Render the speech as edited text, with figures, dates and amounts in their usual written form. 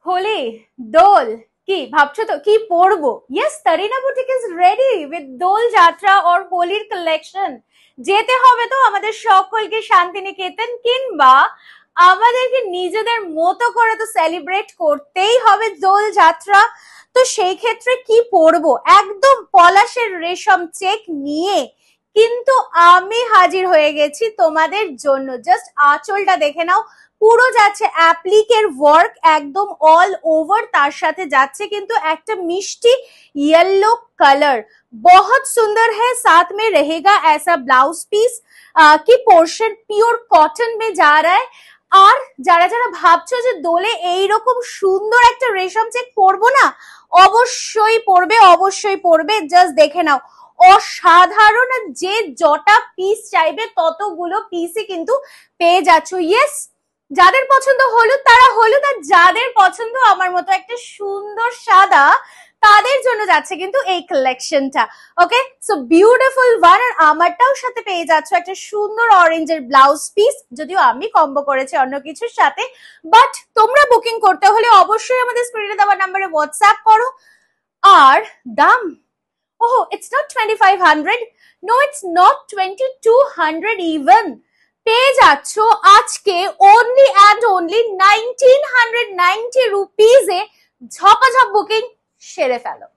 হোলি, দোল, কি ভাবছো তো কি পরবো? Yes, Tarina boutique is ready with Dol Jatra or হোলির কালেকশন। যেতে হবে তো আমাদের সকলকে শান্তিনিকেতন, কিংবা আমাদেরকে নিজেদের মতো করে তো সেলিব্রেট করতেই হবে দোল যাত্রা। তো সেই ক্ষেত্রে কি পরবো? একদম পলাশের রেশম চেক নিয়ে কিন্তু আমি হাজির হয়ে গেছি তোমাদের জন্য। জাস্ট আঁচলটা দেখে নাও, পুরো যাচ্ছে অ্যাপ্লিকের ওয়ার্ক একদম অল ওভার, তার সাথে যাচ্ছে কিন্তু একটা মিষ্টি येलो कलर। बहुत सुंदर है, साथ में रहेगा ऐसा ब्लाउज पीस की पोर्शन प्योर कॉटन में जा रहा है। আর যারা যারা ভাবছো যে দোলে এইরকম সুন্দর একটা রেশম চেক পরবো না, অবশ্যই পরবে, অবশ্যই পরবে। জাস্ট দেখে নাও, অসাধারণ। যে যটা পিস চাইবে ততগুলো পিসই কিন্তু পেয়ে যাচ্ছ। ইয়েস, যাদের পছন্দ হলুদ তারা হলুদ, আর যাদের পছন্দ আমার মতো একটা সুন্দর সাদা তাদের জন্য যাচ্ছে কিন্তু এই কালেকশনটা। ওকে, সো বিউটিফুল ওয়ান। আর আমারটাও সাথে পেয়ে যাচ্ছ একটা সুন্দর অরেঞ্জের ব্লাউজ পিস, যদিও আমি কম্বো করেছি অন্য কিছুর সাথে। বাট তোমরা বুকিং করতে হলে অবশ্যই আমাদের স্ক্রিনে দেওয়া নাম্বারে হোয়াটসঅ্যাপ করো। আর দাম, oh, it's not 2500, no, it's not 2200 even। পেয়ে যাচ্ছ আজকে only and only 1990 রুপিজে। ঝপাঝপ বুকিং সেরে ফেলো।